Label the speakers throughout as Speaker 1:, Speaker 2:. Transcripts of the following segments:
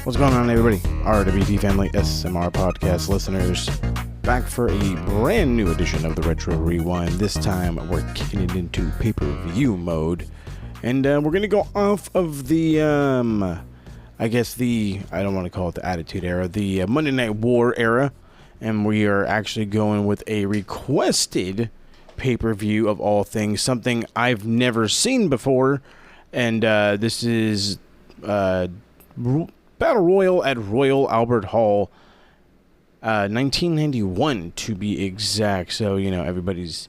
Speaker 1: What's going on, everybody? RWD family, SMR podcast listeners, back for a brand new edition of the Retro Rewind. This time we're kicking it into pay-per-view mode, and we're going to go off of the, I don't want to call it the Attitude Era, the Monday Night War era, and we are actually going with a requested pay-per-view of all things, something I've never seen before, and this is Battle Royal at Royal Albert Hall, 1991 to be exact. So, you know, this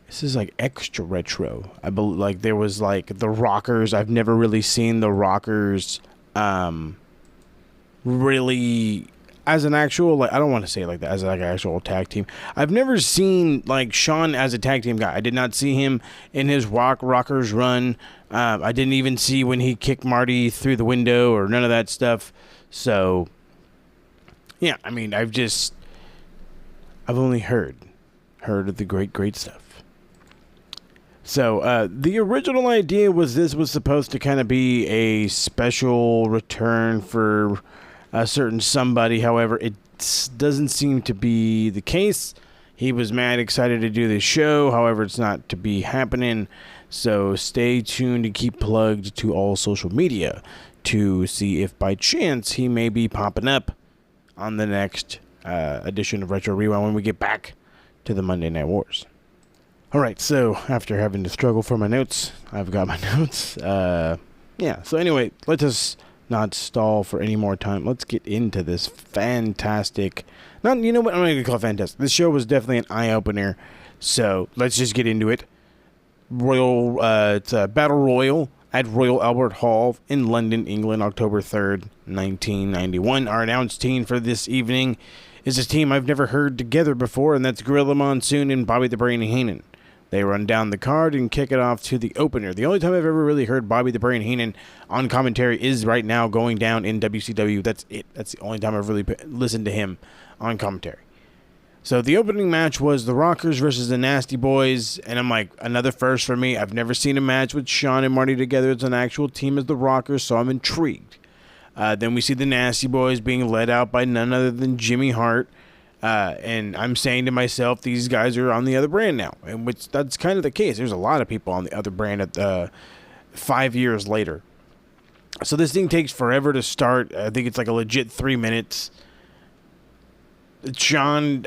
Speaker 1: is like extra retro. I believe, like, there was like the Rockers. I've never really seen the Rockers really as an actual, like, I don't want to say it like that, as like an actual tag team. I've never seen like Shawn as a tag team guy. I did not see him in his Rockers run. I didn't even see when he kicked Marty through the window or none of that stuff. So, yeah, I mean, I've only heard of the great stuff. So, the original idea was this was supposed to kind of be a special return for a certain somebody. However, it doesn't seem to be the case. He was mad excited to do this show. However, it's not to be happening. So stay tuned and keep plugged to all social media to see if by chance he may be popping up on the next edition of Retro Rewind when we get back to the Monday Night Wars. Alright, so after having to struggle for my notes, I've got my notes. Yeah, so anyway, let us not stall for any more time. Let's get into this fantastic... you know what, I'm not going to call it fantastic. This show was definitely an eye-opener, so let's just get into it. It's a Battle Royal at Royal Albert Hall in London, England, October 3rd, 1991. Our announced team for this evening is a team I've never heard together before, and that's Gorilla Monsoon and Bobby the Brain Heenan. They run down the card and kick it off to the opener. The only time I've ever really heard Bobby the Brain Heenan on commentary is right now going down in WCW. That's it. That's the only time I've really listened to him on commentary. So the opening match was the Rockers versus the Nasty Boys, and I'm like, another first for me. I've never seen a match with Shawn and Marty together as an actual team as the Rockers, so I'm intrigued. Then we see the Nasty Boys being led out by none other than Jimmy Hart, and I'm saying to myself, these guys are on the other brand now, and that's kind of the case. There's a lot of people on the other brand at 5 years later. So this thing takes forever to start. I think it's like a legit 3 minutes. Shawn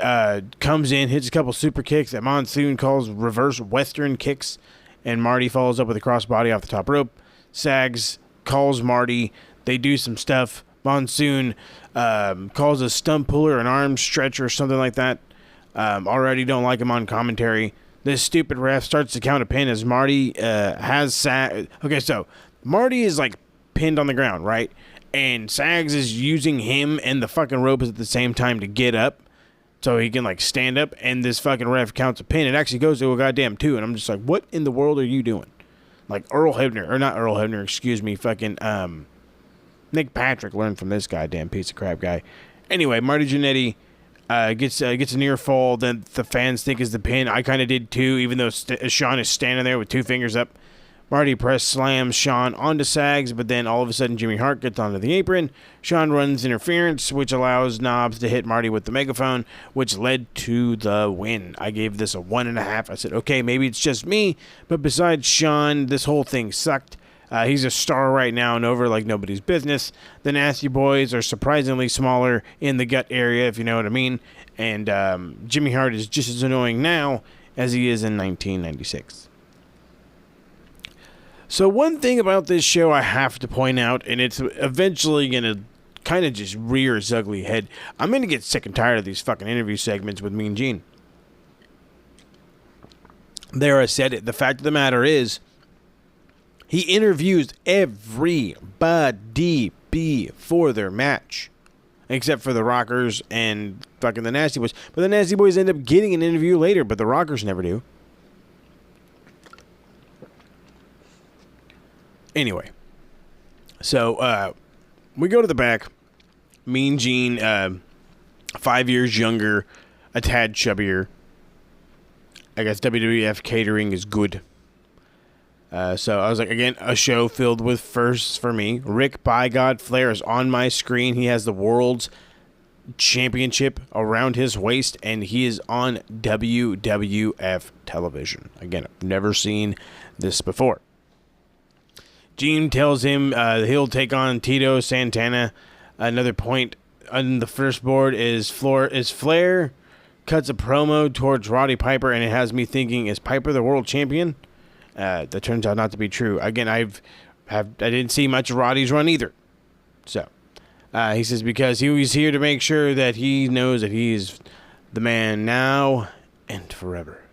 Speaker 1: comes in, hits a couple super kicks that Monsoon calls reverse Western kicks, and Marty follows up with a crossbody off the top rope. Sags calls Marty. They do some stuff. Monsoon calls a stump puller, an arm stretcher, or something like that. Already don't like him on commentary. This stupid ref starts to count a pin as Marty has Sags. Okay, so Marty is like pinned on the ground, right? And Sags is using him and the fucking rope at the same time to get up so he can, like, stand up, and this fucking ref counts a pin. It actually goes to a goddamn 2, and I'm just like, what in the world are you doing? Like, fucking, Nick Patrick learned from this goddamn piece of crap guy. Anyway, Marty Jannetty gets a near fall that the fans think is the pin. I kind of did too, even though Shawn is standing there with 2 fingers up. Marty press slams Shawn onto Sags, but then all of a sudden Jimmy Hart gets onto the apron. Shawn runs interference, which allows Knobbs to hit Marty with the megaphone, which led to the win. I gave this a 1.5. I said, okay, maybe it's just me, but besides Shawn, this whole thing sucked. He's a star right now and over like nobody's business. The Nasty Boys are surprisingly smaller in the gut area, if you know what I mean. And Jimmy Hart is just as annoying now as he is in 1996. So one thing about this show I have to point out, and it's eventually going to kind of just rear its ugly head. I'm going to get sick and tired of these fucking interview segments with Mean Gene. There, I said it. The fact of the matter is, he interviews everybody before their match, except for the Rockers and fucking the Nasty Boys. But the Nasty Boys end up getting an interview later, but the Rockers never do. Anyway, so we go to the back. Mean Gene, 5 years younger, a tad chubbier. I guess WWF catering is good. So I was like, again, a show filled with firsts for me. Rick By God Flair is on my screen. He has the world's championship around his waist, and he is on WWF television. Again, I've never seen this before. Gene tells him he'll take on Tito Santana. Another point on the first board is Flair cuts a promo towards Roddy Piper, and it has me thinking, is Piper the world champion? That turns out not to be true. Again, I didn't see much of Roddy's run either. So he says because he was here to make sure that he knows that he's the man now and forever.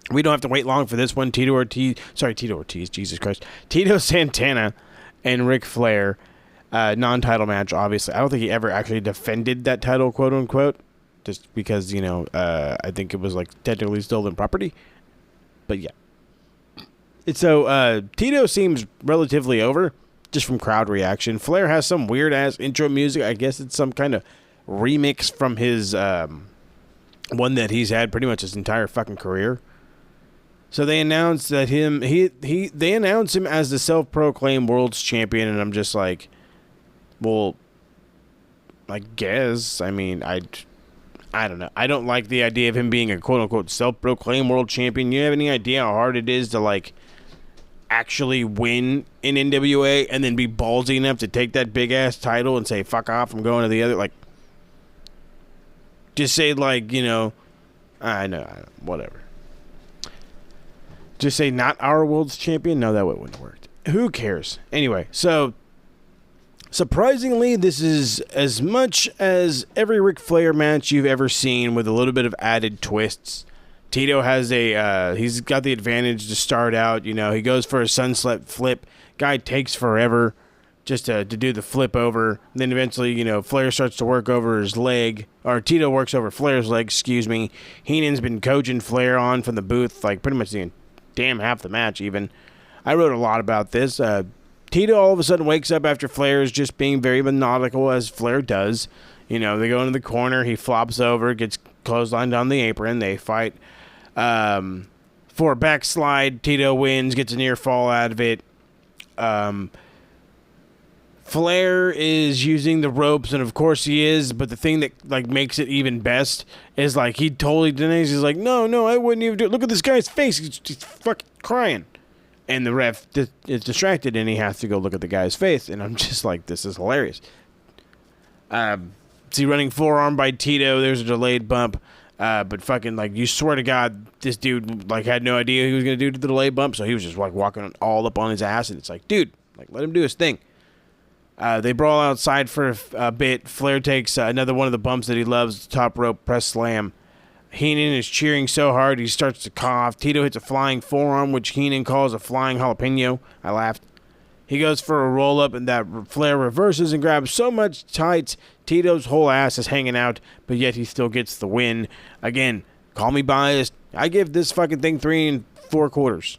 Speaker 1: We don't have to wait long for this one. Tito Ortiz, Jesus Christ. Tito Santana and Ric Flair, non-title match, obviously. I don't think he ever actually defended that title, quote unquote, just because, I think it was like technically stolen property. But yeah. So Tito seems relatively over, just from crowd reaction. Flair has some weird-ass intro music. I guess it's some kind of remix from his one that he's had pretty much his entire fucking career. So they announced that they announced him as the self-proclaimed world's champion, and I'm just like, well, I guess. I mean, I don't know. I don't like the idea of him being a quote-unquote self-proclaimed world champion. You have any idea how hard it is to, like, actually win in NWA and then be ballsy enough to take that big-ass title and say, fuck off, I'm going to the other? Like, just say, like, I know, whatever. Just say not our world's champion? No, that wouldn't have worked. Who cares? Anyway, so surprisingly, this is as much as every Ric Flair match you've ever seen with a little bit of added twists. Tito has he's got the advantage to start out. He goes for a sunset flip. Guy takes forever just to do the flip over. And then eventually, Flair starts to work over his leg. Or Tito works over Flair's leg, excuse me. Heenan's been coaching Flair on from the booth, like pretty much the damn half the match even. I wrote a lot about this. Tito all of a sudden wakes up after Flair is just being very maniacal, as Flair does. They go into the corner. He flops over, gets clotheslined on the apron. They fight for a backslide. Tito wins, gets a near fall out of it. Flair is using the ropes, and of course he is, but the thing that like makes it even best is like he totally denies. He's like, no, I wouldn't even do it. Look at this guy's face. He's fucking crying. And the ref is distracted, and he has to go look at the guy's face. And I'm just like, this is hilarious. See, running forearm by Tito. There's a delayed bump. But fucking, like, you swear to God, this dude, like, had no idea he was going to do the delayed bump. So he was just, like, walking all up on his ass. And it's like, dude, like, let him do his thing. They brawl outside for a bit. Flair takes another one of the bumps that he loves, top rope press slam. Heenan is cheering so hard he starts to cough. Tito hits a flying forearm, which Heenan calls a flying jalapeno. I laughed. He goes for a roll-up, and that Flair reverses and grabs so much tights, Tito's whole ass is hanging out, but yet he still gets the win. Again, call me biased. I give this fucking thing 3 3/4.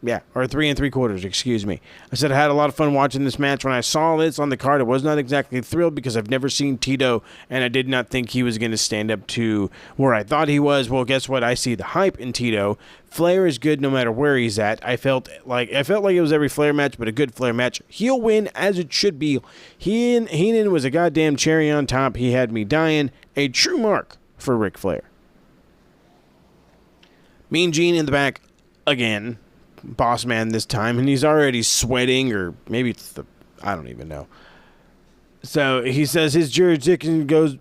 Speaker 1: Yeah, or 3 3/4, excuse me. I said I had a lot of fun watching this match. When I saw this on the card, I was not exactly thrilled because I've never seen Tito, and I did not think he was going to stand up to where I thought he was. Well, guess what? I see the hype in Tito. Flair is good no matter where he's at. I felt like it was every Flair match, but a good Flair match. He'll win as it should be. Heenan was a goddamn cherry on top. He had me dying. A true mark for Ric Flair. Mean Gene in the back again. Boss man this time, and he's already sweating, or maybe it's I don't even know. So he says his jurisdiction goes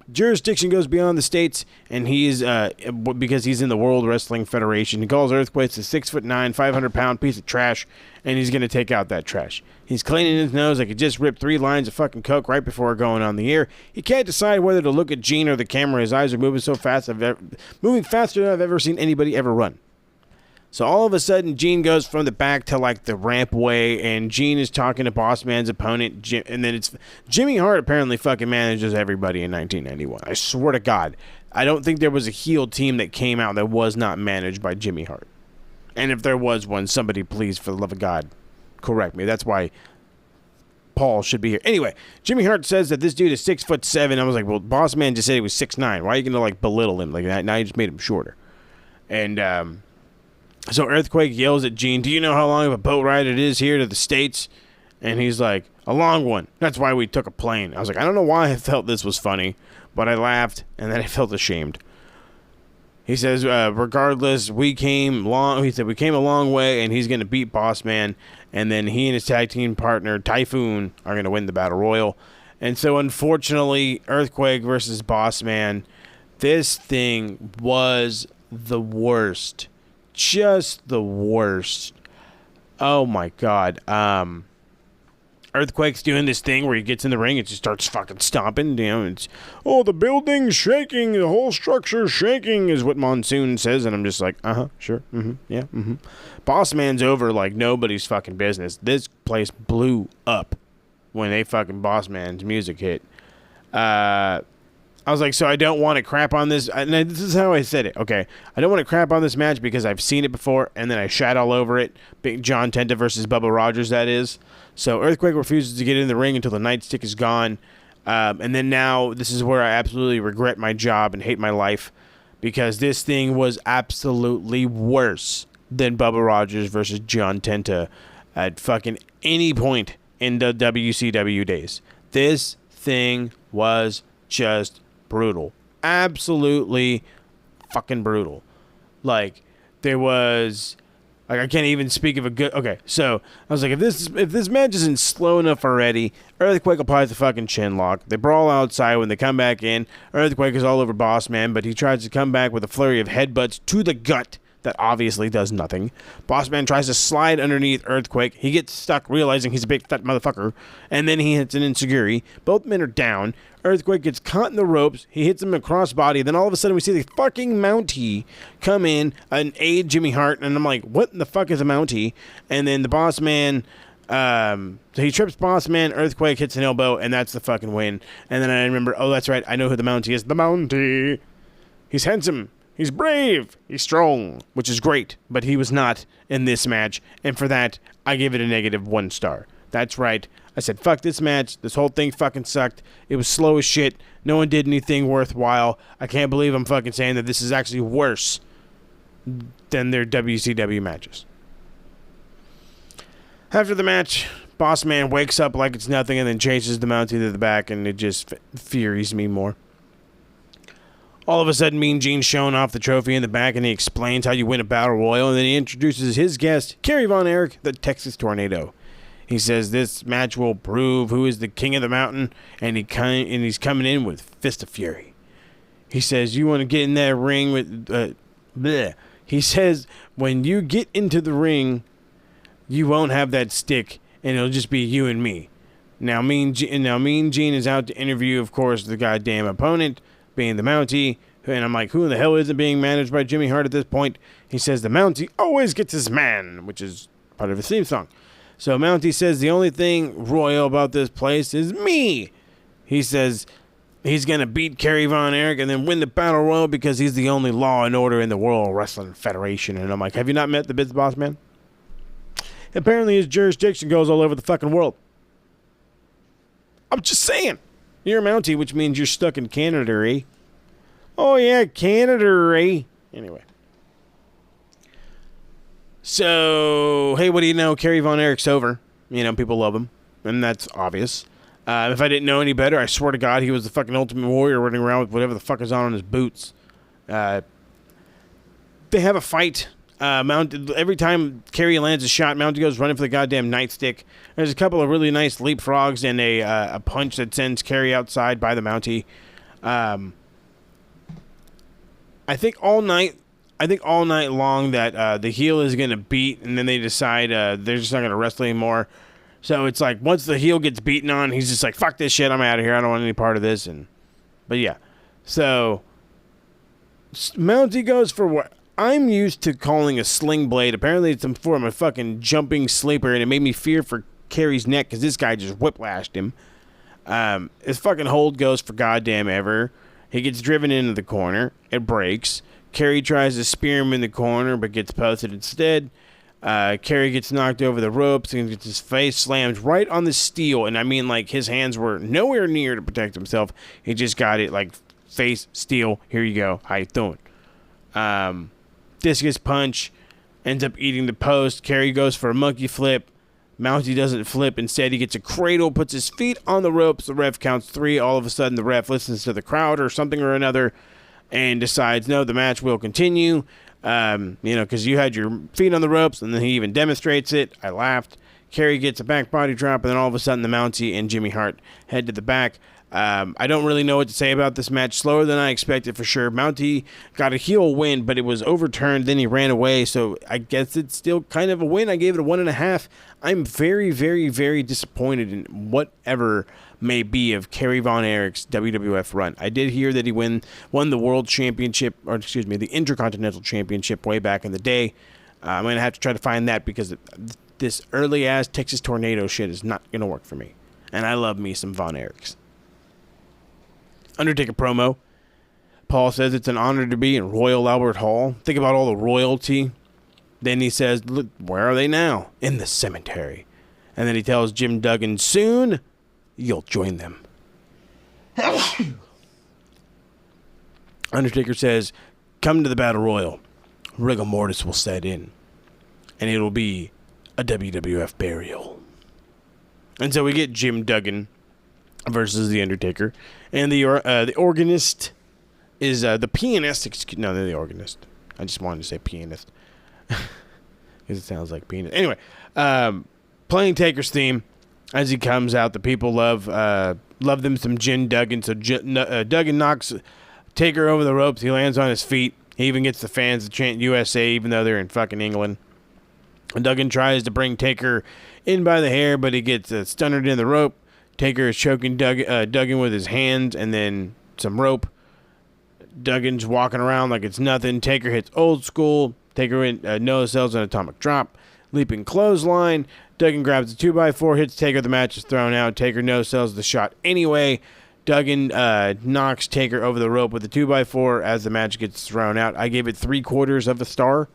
Speaker 1: beyond the states, and he's because he's in the World Wrestling Federation. He calls Earthquake a 6'9", 500-pound piece of trash, and he's gonna take out that trash. He's cleaning his nose like he just ripped 3 lines of fucking coke right before going on the air. He can't decide whether to look at Gene or the camera. His eyes are moving so fast, moving faster than I've ever seen anybody ever run. So all of a sudden, Gene goes from the back to like the rampway, and Gene is talking to Boss Man's opponent, and then it's Jimmy Hart apparently fucking manages everybody in 1991. I swear to God, I don't think there was a heel team that came out that was not managed by Jimmy Hart. And if there was one, somebody please, for the love of God, correct me. That's why Paul should be here. Anyway, Jimmy Hart says that this dude is 6'7". I was like, well, Boss Man just said he was 6'9". Why are you gonna like belittle him like that? Now you just made him shorter. And so Earthquake yells at Gene, do you know how long of a boat ride it is here to the States? And he's like, a long one. That's why we took a plane. I was like, I don't know why I felt this was funny, but I laughed, and then I felt ashamed. He says, regardless, we came a long way, and he's going to beat Boss Man, and then he and his tag team partner, Typhoon, are going to win the Battle Royal. And so, unfortunately, Earthquake versus Boss Man, this thing was the worst. Just the worst. Oh my God. Earthquake's doing this thing where he gets in the ring and just starts fucking stomping. You know, it's, oh, the building's shaking, the whole structure's shaking, is what Monsoon says, and I'm just like, sure, yeah, Boss Man's over like nobody's fucking business. This place blew up when they fucking Boss Man's music hit. I was like, so I don't want to crap on this. And this is how I said it, okay? I don't want to crap on this match because I've seen it before, and then I shat all over it. Big John Tenta versus Bubba Rogers, that is. So Earthquake refuses to get in the ring until the nightstick is gone. And then now, this is where I absolutely regret my job and hate my life, because this thing was absolutely worse than Bubba Rogers versus John Tenta at fucking any point in the WCW days. This thing was just brutal. Absolutely fucking brutal. Like, there was, like, I can't even speak of a good, okay, so I was like, if this match isn't slow enough already, Earthquake applies the fucking chin lock. They brawl outside. When they come back in, Earthquake is all over Boss Man, but he tries to come back with a flurry of headbutts to the gut that obviously does nothing. Boss Man tries to slide underneath Earthquake. He gets stuck, realizing he's a big fat motherfucker, and then he hits an enziguri. Both men are down. Earthquake gets caught in the ropes. He hits him across body. Then all of a sudden we see the fucking Mountie come in and aid Jimmy Hart, and I'm like, what in the fuck is a Mountie? And then the Boss Man, so he trips Boss Man, Earthquake hits an elbow, and that's the fucking win. And then I remember, oh, that's right, I know who the Mountie is. The Mountie. He's handsome. He's brave. He's strong, which is great, but he was not in this match, and for that, I give it a -1 star. That's right. I said, fuck this match. This whole thing fucking sucked. It was slow as shit. No one did anything worthwhile. I can't believe I'm fucking saying that this is actually worse than their WCW matches. After the match, Boss Man wakes up like it's nothing and then chases the Mountie to the back, and it just furies me more. All of a sudden, Mean Gene's showing off the trophy in the back, and he explains how you win a Battle Royal, and then he introduces his guest, Kerry Von Erich, the Texas Tornado. He says this match will prove who is the king of the mountain, and he's coming in with Fist of Fury. He says, you want to get in that ring with... bleh. He says, when you get into the ring, you won't have that stick, and it'll just be you and me. Now, Mean Gene is out to interview, of course, the goddamn opponent, being the Mountie, and I'm like, who in the hell isn't being managed by Jimmy Hart at this point? He says the Mountie always gets his man, which is part of his theme song. So Mountie says the only thing royal about this place is me. He says he's going to beat Kerry Von Erich and then win the Battle Royal because he's the only law and order in the World Wrestling Federation. And I'm like, have you not met the Biz Boss Man? Apparently his jurisdiction goes all over the fucking world. I'm just saying. You're a Mountie, which means you're stuck in Canada, eh? Oh, yeah, Canada, eh? Anyway. So, hey, what do you know? Kerry Von Erich's over. You know, people love him, and that's obvious. If I didn't know any better, I swear to God, he was the fucking Ultimate Warrior running around with whatever the fuck is on his boots. They have a fight. Every time Kerry lands a shot, Mountie goes running for the goddamn nightstick. There's a couple of really nice leapfrogs and a punch that sends Kerry outside by the Mountie. I think all night long that the heel is gonna beat, and then they decide they're just not gonna wrestle anymore. So it's like once the heel gets beaten on, he's just like, fuck this shit, I'm out of here. I don't want any part of this. But yeah, so Mountie goes for what I'm used to calling a sling blade. Apparently it's some form of fucking jumping sleeper, and it made me fear for Kerry's neck because this guy just whiplashed him. His fucking hold goes for goddamn ever. He gets driven into the corner. It breaks. Kerry tries to spear him in the corner, but gets posted instead. Kerry gets knocked over the ropes and gets his face slammed right on the steel. And I mean, like, his hands were nowhere near to protect himself. He just got it, like, face, steel, here you go. How you doing? Discus punch ends up eating the post. Kerry goes for a monkey flip. Mountie doesn't flip. Instead, he gets a cradle, puts his feet on the ropes. The ref counts 3. All of a sudden, the ref listens to the crowd or something or another and decides, no, the match will continue. Because you had your feet on the ropes, and then he even demonstrates it. I laughed. Kerry gets a back body drop, and then all of a sudden the Mountie and Jimmy Hart head to the back. I don't really know what to say about this match. Slower than I expected for sure. Mountie got a heel win, but it was overturned. Then he ran away, so I guess it's still kind of a win. I gave it a 1.5. I'm very, very, very disappointed in whatever may be of Kerry Von Erich's WWF run. I did hear that he won the World Championship, the Intercontinental Championship way back in the day. I'm going to have to try to find that because this early-ass Texas Tornado shit is not going to work for me. And I love me some Von Erichs. Undertaker promo. Paul says it's an honor to be in Royal Albert Hall. Think about all the royalty. Then he says, look, where are they now? In the cemetery. And then he tells Jim Duggan, soon you'll join them. Undertaker says, come to the Battle Royal. Rigor mortis will set in. And it'll be a WWF burial. And so we get Jim Duggan versus The Undertaker. And the organist is the pianist. No, they're the organist. I just wanted to say pianist. Because it sounds like penis. Anyway, playing Taker's theme as he comes out. The people love them some Jim Duggan. So Duggan knocks Taker over the ropes. He lands on his feet. He even gets the fans to chant USA even though they're in fucking England. And Duggan tries to bring Taker in by the hair, but he gets stunnered in the rope. Taker is choking Duggan with his hands and then some rope. Duggan's walking around like it's nothing. Taker hits old school. Taker no sells an atomic drop. Leaping clothesline. Duggan grabs a 2x4, hits Taker. The match is thrown out. Taker no sells the shot anyway. Duggan knocks Taker over the rope with a 2x4 as the match gets thrown out. I gave it 3/4 of a star.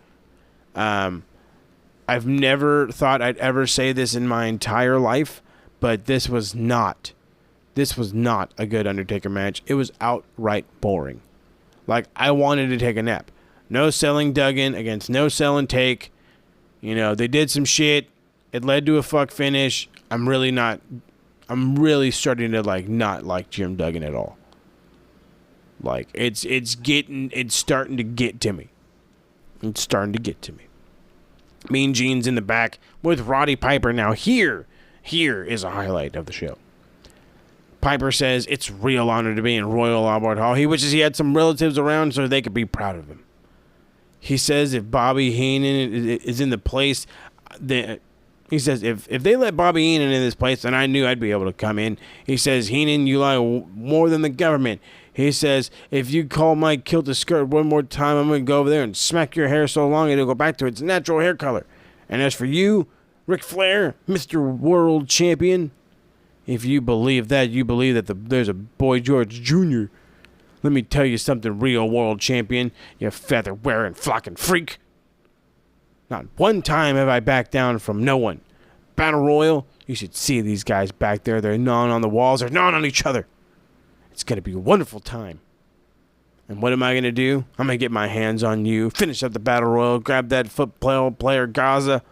Speaker 1: I've never thought I'd ever say this in my entire life, but this was not a good Undertaker match. It was outright boring. Like, I wanted to take a nap. No selling Duggan against no selling Take. You know, they did some shit. It led to a fuck finish. I'm really starting to not like Jim Duggan at all. Like, it's starting to get to me. It's starting to get to me. Mean Gene's in the back with Roddy Piper. Now here is a highlight of the show. Piper says it's a real honor to be in Royal Albert Hall. He wishes he had some relatives around so they could be proud of him. He says if Bobby Heenan is in the place, he says if they let Bobby Heenan in this place, then I knew I'd be able to come in. He says, Heenan, you lie more than the government. He says, if you call my kilt a skirt one more time, I'm going to go over there and smack your hair so long it'll go back to its natural hair color. And as for you, Ric Flair, Mr. World Champion, if you believe that, you believe that there's a Boy George Jr. Let me tell you something, real world champion, you feather-wearing flocking freak. Not one time have I backed down from no one. Battle Royal, you should see these guys back there. They're gnawing on the walls. They're gnawing on each other. It's going to be a wonderful time. And what am I going to do? I'm going to get my hands on you, finish up the Battle Royal, grab that football player Gaza,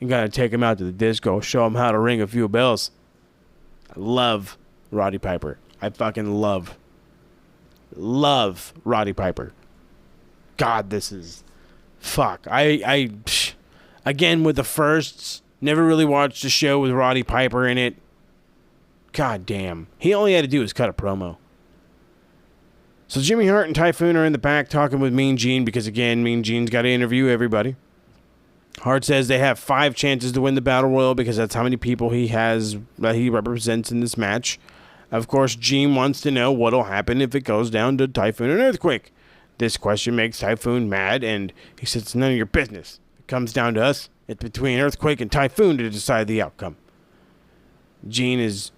Speaker 1: and got to take him out to the disco, show him how to ring a few bells. I love Roddy Piper. I fucking love Roddy Piper. God, this is fuck. Again, with the firsts, never really watched a show with Roddy Piper in it. God damn. He only had to do was cut a promo. So Jimmy Hart and Typhoon are in the back talking with Mean Gene because, again, Mean Gene's got to interview everybody. Hart says they have 5 chances to win the Battle Royal because that's how many people he has that he represents in this match. Of course, Gene wants to know what'll happen if it goes down to Typhoon and Earthquake. This question makes Typhoon mad, and he says it's none of your business. It comes down to us. It's between Earthquake and Typhoon to decide the outcome. Gene is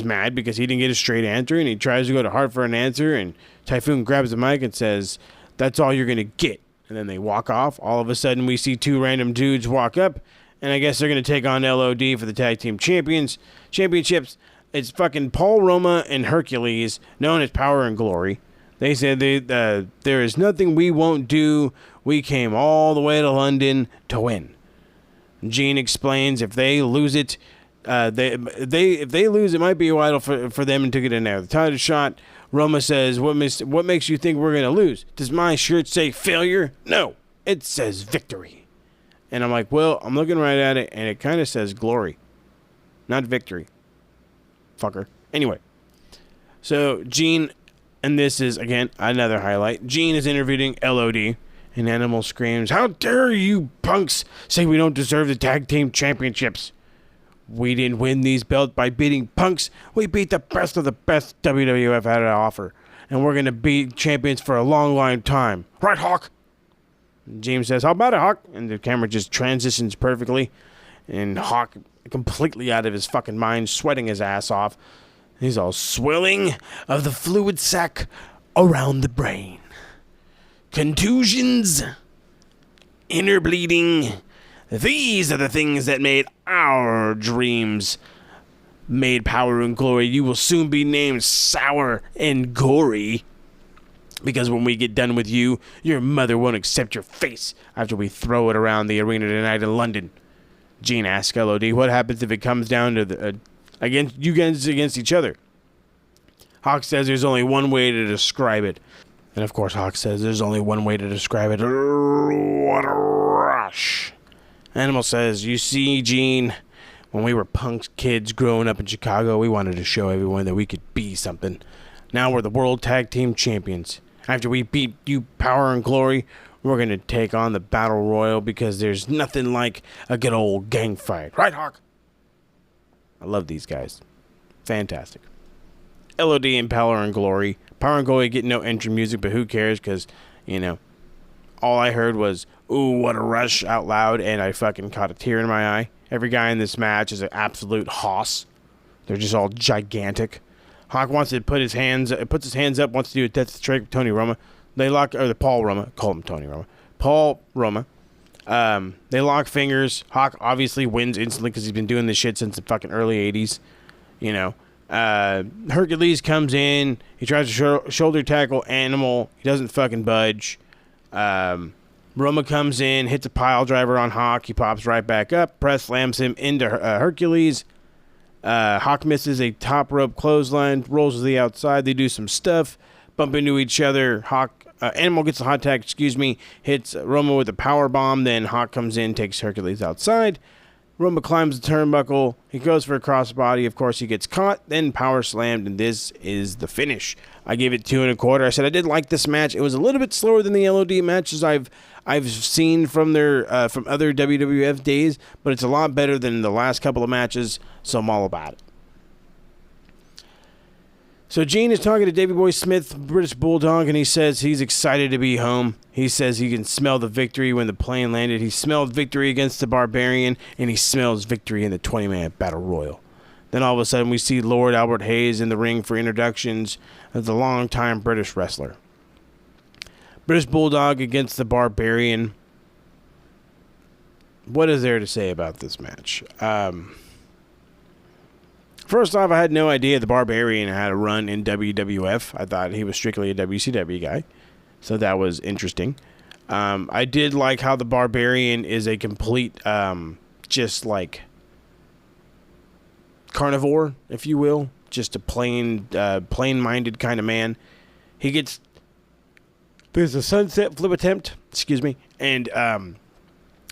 Speaker 1: mad because he didn't get a straight answer, and he tries to go to Hart for an answer, and Typhoon grabs the mic and says, "That's all you're going to get." And then they walk off. All of a sudden, we see 2 random dudes walk up, and I guess they're going to take on LOD for the Tag Team Championships. It's fucking Paul Roma and Hercules, known as Power and Glory. They said there is nothing we won't do. We came all the way to London to win. Gene explains if they lose it, if they lose, it might be a while for them to get another title shot. Roma says, what makes you think we're going to lose? Does my shirt say failure? No, it says victory. And I'm like, well, I'm looking right at it, and it kind of says glory, not victory. Fucker. Anyway, so Gene, and this is, again, another highlight. Gene is interviewing LOD, and Animal screams, "How dare you punks say we don't deserve the Tag Team Championships? We didn't win these belts by beating punks. We beat the best of the best WWF had to offer. And we're going to be champions for a long, long time. Right, Hawk?" James says, "How about it, Hawk?" And the camera just transitions perfectly. And Hawk, completely out of his fucking mind, sweating his ass off. He's all swelling of the fluid sac around the brain. Contusions. Inner bleeding. These are the things that made our dreams made Power and Glory. You will soon be named Sour and Gory. Because when we get done with you, your mother won't accept your face after we throw it around the arena tonight in London. Gene asks LOD, what happens if it comes down to against each other? Hawk says there's only one way to describe it. And of course Hawk says there's only one way to describe it. What a rush. Animal says, you see, Gene, when we were punk kids growing up in Chicago, we wanted to show everyone that we could be something. Now we're the World Tag Team Champions. After we beat you, Power and Glory, we're going to take on the Battle Royal because there's nothing like a good old gang fight. Right, Hawk? I love these guys. Fantastic. LOD and Power and Glory. Power and Glory get no entry music, but who cares? Because, you know, all I heard was, ooh, what a rush out loud, and I fucking caught a tear in my eye. Every guy in this match is an absolute hoss. They're just all gigantic. Hawk wants to puts his hands up, wants to do a death trick with Tony Roma. They lock, or the Paul Roma, call him Tony Roma. Paul Roma. They lock fingers. Hawk obviously wins instantly because he's been doing this shit since the fucking early 80s. You know. Hercules comes in. He tries to shoulder tackle Animal. He doesn't fucking budge. Roma comes in, hits a pile driver on Hawk. He pops right back up. Press slams him into Hercules. Hawk misses a top rope clothesline, rolls to the outside. They do some stuff, bump into each other. Animal gets a hot tag, hits Roma with a power bomb. Then Hawk comes in, takes Hercules outside. Roma climbs the turnbuckle. He goes for a crossbody. Of course, he gets caught, then power slammed, and this is the finish. I gave it 2 1/4. I said I did like this match. It was a little bit slower than the LOD matches I've seen from their from other WWF days, but it's a lot better than the last couple of matches, so I'm all about it. So Gene is talking to Davey Boy Smith, British Bulldog, and he says he's excited to be home. He says he can smell the victory when the plane landed. He smelled victory against the Barbarian, and he smells victory in the 20-man Battle Royal. Then all of a sudden we see Lord Albert Hayes in the ring for introductions as the longtime British wrestler. British Bulldog against the Barbarian. What is there to say about this match? First off, I had no idea the Barbarian had a run in WWF. I thought he was strictly a WCW guy. So that was interesting. I did like how the Barbarian is a complete, just like, carnivore, if you will. Just a plain-minded kind of man. There's a sunset flip attempt, and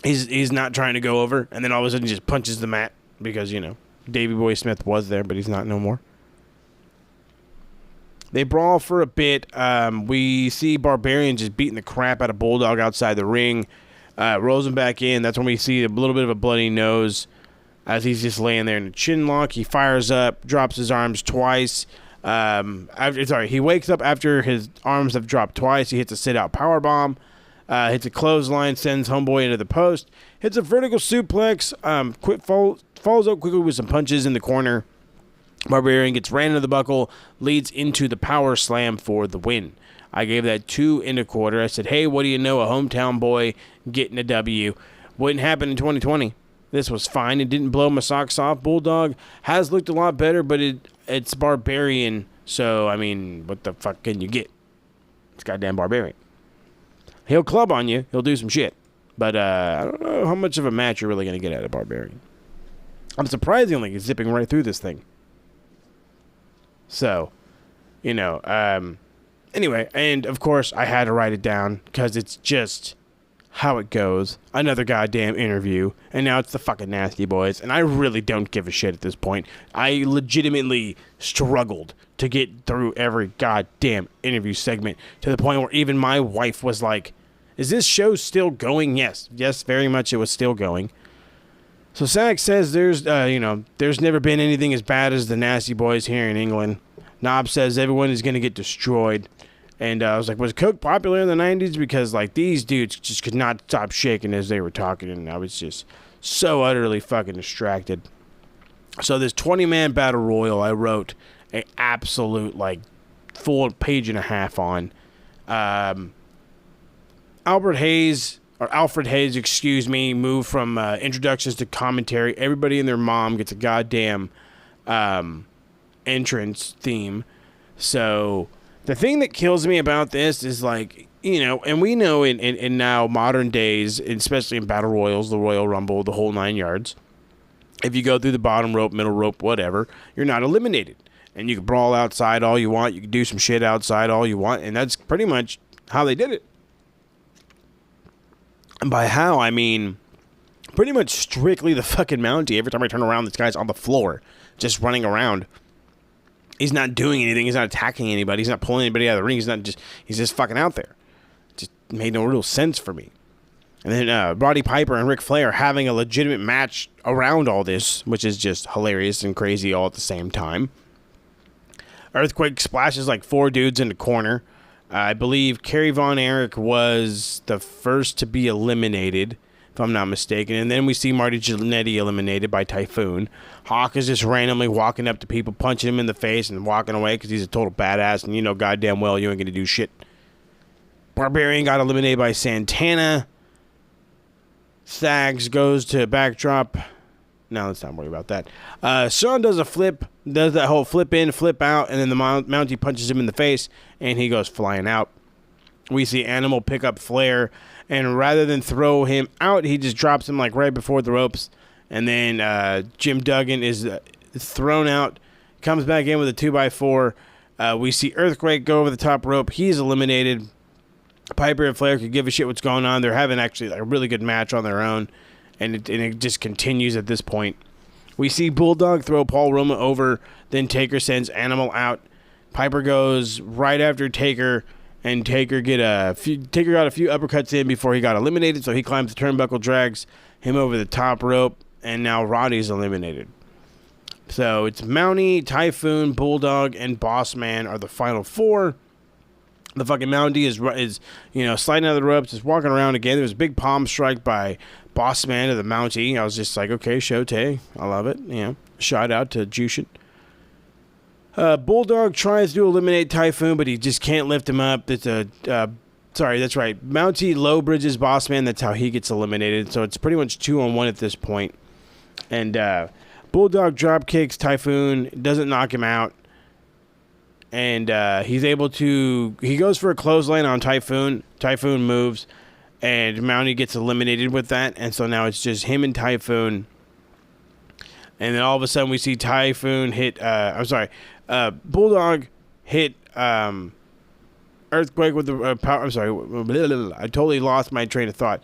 Speaker 1: he's not trying to go over, and then all of a sudden he just punches the mat because, you know, Davey Boy Smith was there, but he's not no more. They brawl for a bit. We see Barbarian just beating the crap out of Bulldog outside the ring. Rolls him back in. That's when we see a little bit of a bloody nose as he's just laying there in a chin lock. He fires up, drops his arms twice. He wakes up after his arms have dropped twice. He hits a sit-out powerbomb. Hits a clothesline, sends Homeboy into the post. Hits a vertical suplex. Falls up quickly with some punches in the corner. Barbarian gets ran into the buckle, leads into the power slam for the win. I gave that 2 1/4. I said, hey, what do you know? A hometown boy getting a W. Wouldn't happen in 2020. This was fine. It didn't blow my socks off. Bulldog has looked a lot better, but it's Barbarian. So, I mean, what the fuck can you get? It's goddamn Barbarian. He'll club on you. He'll do some shit. But I don't know how much of a match you're really going to get out of Barbarian. I'm surprisingly zipping right through this thing. So, you know, anyway, and of course I had to write it down because it's just how it goes. Another goddamn interview, and now it's the fucking Nasty Boys, and I really don't give a shit at this point. I legitimately struggled to get through every goddamn interview segment to the point where even my wife was like, is this show still going? Yes, very much it was still going. So Sack says there's never been anything as bad as the Nasty Boys here in England. Knob says everyone is going to get destroyed. And I was like, was Coke popular in the 90s? Because, like, these dudes just could not stop shaking as they were talking. And I was just so utterly fucking distracted. So this 20-man battle royal I wrote an absolute, like, full page and a half on. Alfred Hayes, moved from introductions to commentary. Everybody and their mom gets a goddamn entrance theme. So the thing that kills me about this is, like, you know, and we know in now modern days, especially in battle royals, the Royal Rumble, the whole 9 yards, if you go through the bottom rope, middle rope, whatever, you're not eliminated. And you can brawl outside all you want. You can do some shit outside all you want. And that's pretty much how they did it. And by how, I mean pretty much strictly the fucking Mountie. Every time I turn around, this guy's on the floor, just running around. He's not doing anything. He's not attacking anybody. He's not pulling anybody out of the ring. He's just fucking out there. It just made no real sense for me. And then Roddy Piper and Ric Flair having a legitimate match around all this, which is just hilarious and crazy all at the same time. Earthquake splashes like 4 dudes in the corner. I believe Kerry Von Erich was the first to be eliminated, if I'm not mistaken. And then we see Marty Jannetty eliminated by Typhoon. Hawk is just randomly walking up to people, punching him in the face and walking away because he's a total badass. And you know goddamn well you ain't going to do shit. Barbarian got eliminated by Santana. Sags goes to backdrop. No, let's not worry about that. Shawn does a flip, does that whole flip in, flip out, and then the Mountie punches him in the face, and he goes flying out. We see Animal pick up Flair, and rather than throw him out, he just drops him like right before the ropes, and then Jim Duggan is thrown out, comes back in with a 2x4. We see Earthquake go over the top rope. He's eliminated. Piper and Flair could give a shit what's going on. They're having actually like a really good match on their own. And it just continues at this point. We see Bulldog throw Paul Roma over. Then Taker sends Animal out. Piper goes right after Taker. And Taker got a few uppercuts in before he got eliminated. So he climbs the turnbuckle, drags him over the top rope. And now Roddy's eliminated. So it's Mountie, Typhoon, Bulldog, and Bossman are the final 4. The fucking Mountie is sliding out of the ropes, just walking around again. There was a big palm strike by Bossman to the Mountie. I was just like, okay, Shote, I love it. You know, shout out to Jushin. Bulldog tries to eliminate Typhoon, but he just can't lift him up. That's right. Mountie low bridges Bossman. That's how he gets eliminated. So it's pretty much 2-on-1 at this point. And Bulldog drop kicks Typhoon, doesn't knock him out. And he goes for a clothesline on Typhoon. Typhoon moves, and Mountie gets eliminated with that. And so now it's just him and Typhoon. And then all of a sudden we see Typhoon hit, Bulldog hit Earthquake with the power. I'm sorry. I totally lost my train of thought.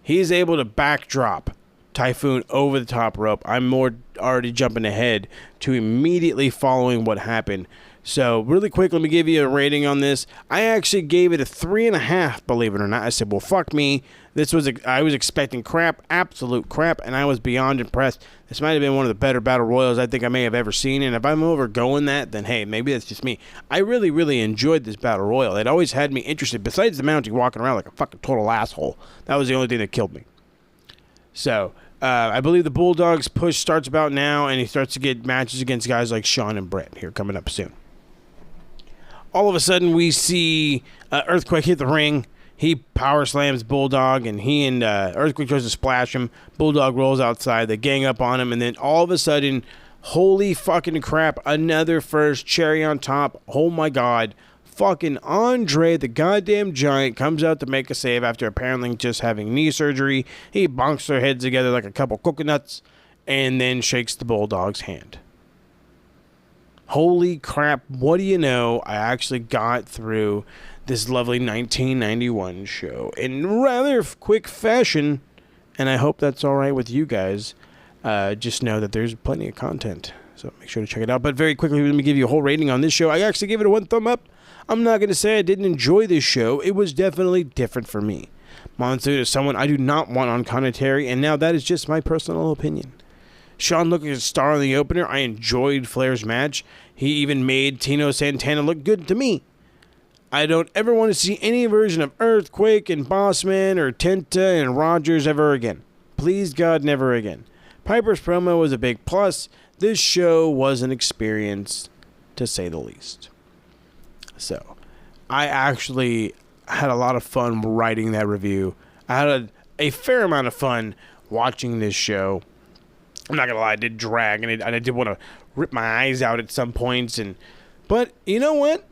Speaker 1: He's able to backdrop Typhoon over the top rope. I'm already jumping ahead to immediately following what happened. So really quick, let me give you a rating on this. I actually gave it a 3.5, believe it or not. I said, well, fuck me. I was expecting crap, absolute crap, and I was beyond impressed. This might have been one of the better battle royals I think I may have ever seen, and if I'm overgoing that, then hey, maybe that's just me. I really, really enjoyed this battle royal. It always had me interested, besides the Mountie walking around like a fucking total asshole. That was the only thing that killed me. So, I believe the Bulldogs push starts about now, and he starts to get matches against guys like Shawn and Brett here coming up soon. All of a sudden, we see Earthquake hit the ring. He power slams Bulldog, and he and Earthquake tries to splash him. Bulldog rolls outside. They gang up on him, and then all of a sudden, holy fucking crap, another first cherry on top. Oh my God. Fucking Andre, the goddamn giant, comes out to make a save after apparently just having knee surgery. He bonks their heads together like a couple coconuts, and then shakes the Bulldog's hand. Holy crap, what do you know? I actually got through this lovely 1991 show in rather quick fashion, and I hope that's all right with you guys. Just know that there's plenty of content, so make sure to check it out. But very quickly, let me give you a whole rating on this show. I actually gave it a 1 thumb up. I'm not going to say I didn't enjoy this show. It was definitely different for me. Monsoon is someone I do not want on commentary, and now that is just my personal opinion. Shawn looking as a star in the opener. I enjoyed Flair's match. He even made Tino Santana look good to me. I don't ever want to see any version of Earthquake and Bossman or Tenta and Rogers ever again. Please God, never again. Piper's promo was a big plus. This show was an experience, to say the least. So, I actually had a lot of fun writing that review. I had a fair amount of fun watching this show. I'm not going to lie, I did drag, and I did want to rip my eyes out at some points. But you know what?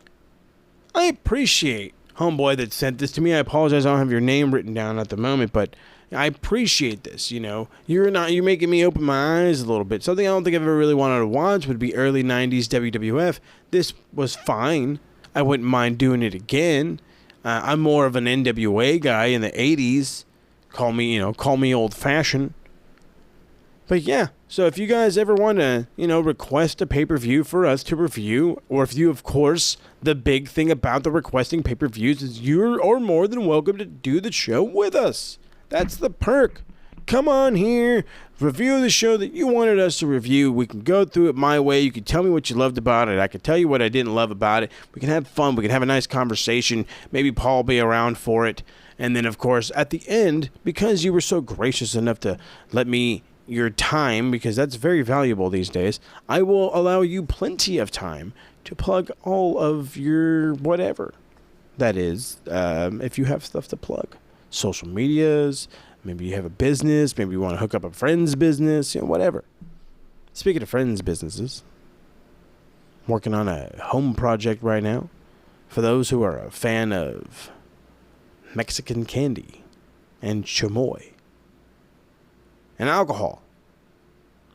Speaker 1: I appreciate homeboy that sent this to me. I apologize, I don't have your name written down at the moment, but I appreciate this, you know. You're making me open my eyes a little bit. Something I don't think I've ever really wanted to watch would be early 90s WWF. This was fine. I wouldn't mind doing it again. I'm more of an NWA guy in the 80s. Call me old-fashioned. But yeah, so if you guys ever want to, request a pay-per-view for us to review, or if you, of course, the big thing about the requesting pay-per-views is you're more than welcome to do the show with us. That's the perk. Come on here, review the show that you wanted us to review. We can go through it my way. You can tell me what you loved about it. I can tell you what I didn't love about it. We can have fun. We can have a nice conversation. Maybe Paul will be around for it. And then, of course, at the end, because you were so gracious enough to let me your time, because that's very valuable these days, I will allow you plenty of time to plug all of your whatever that is, if you have stuff to plug. Social medias, maybe you have a business, maybe you want to hook up a friend's business, whatever. Speaking of friends' businesses, I'm working on a home project right now. For those who are a fan of Mexican candy and chamoy and alcohol,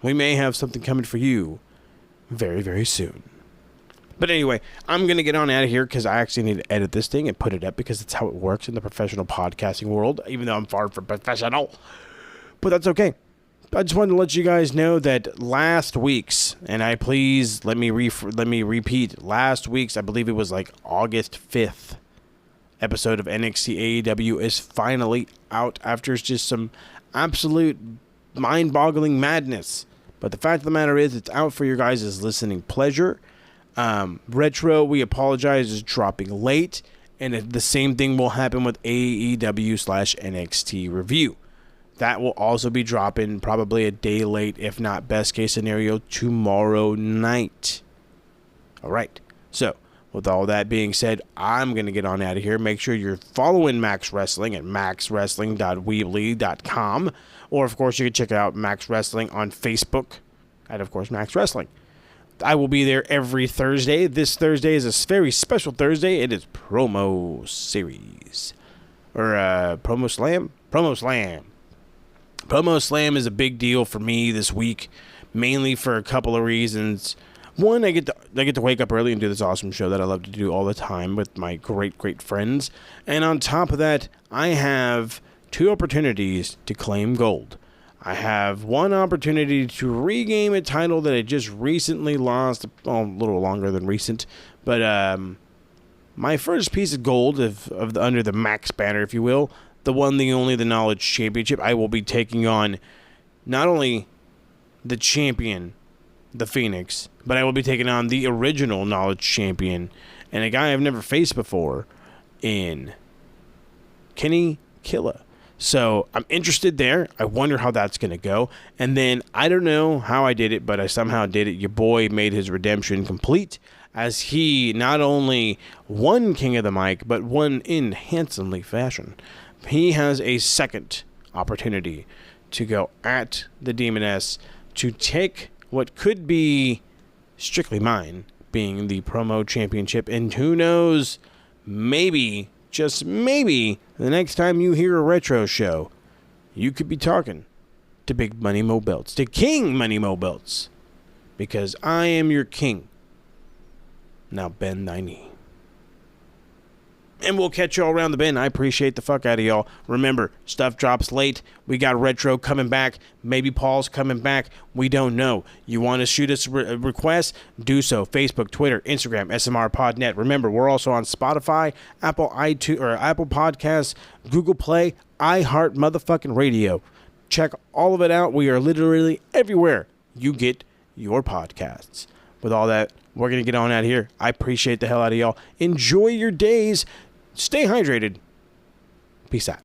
Speaker 1: we may have something coming for you very, very soon. But anyway, I'm going to get on out of here because I actually need to edit this thing and put it up because it's how it works in the professional podcasting world, even though I'm far from professional. But that's okay. I just wanted to let you guys know that last week's, and let me repeat, last week's, I believe it was like August 5th, episode of NXT AEW is finally out after just some absolute mind-boggling madness. But the fact of the matter is, it's out for your guys' listening pleasure. Retro, we apologize, is dropping late, and the same thing will happen with AEW/NXT review. That will also be dropping probably a day late, if not best case scenario, tomorrow night. All right. So, with all that being said, I'm going to get on out of here. Make sure you're following Max Wrestling at maxwrestling.weebly.com. Or, of course, you can check out Max Wrestling on Facebook at, of course, Max Wrestling. I will be there every Thursday. This Thursday is a very special Thursday. It is Promo Series. Or Promo Slam? Promo Slam. Promo Slam is a big deal for me this week, mainly for a couple of reasons. one, I get to wake up early and do this awesome show that I love to do all the time with my great friends. And on top of that, I have 2 opportunities to claim gold. I have 1 opportunity to regain a title that I just recently lost, a little longer than recent, but my first piece of gold under the Max banner, if you will, the one, the only, the Knowledge Championship. I will be taking on not only the champion, the Phoenix, but I will be taking on the original Knowledge Champion and a guy I've never faced before in Kenny Killa. So I'm interested there. I wonder how that's going to go. And then I don't know how I did it, but I somehow did it. Your boy made his redemption complete as he not only won King of the Mic, but won in handsomely fashion. He has a second opportunity to go at the Demoness to take what could be strictly mine, being the promo championship. And who knows, maybe, just maybe, the next time you hear a retro show, you could be talking to Big Money Mo Belts, to King Money Mo Belts, because I am your king. Now bend thy knee. And we'll catch y'all around the bend. I appreciate the fuck out of y'all. Remember, stuff drops late. We got retro coming back. Maybe Paul's coming back. We don't know. You want to shoot us a request? Do so. Facebook, Twitter, Instagram, SMRPodNet. Remember, we're also on Spotify, Apple iTunes, or Apple Podcasts, Google Play, iHeart motherfucking Radio. Check all of it out. We are literally everywhere you get your podcasts. With all that, we're going to get on out of here. I appreciate the hell out of y'all. Enjoy your days. Stay hydrated. Peace out.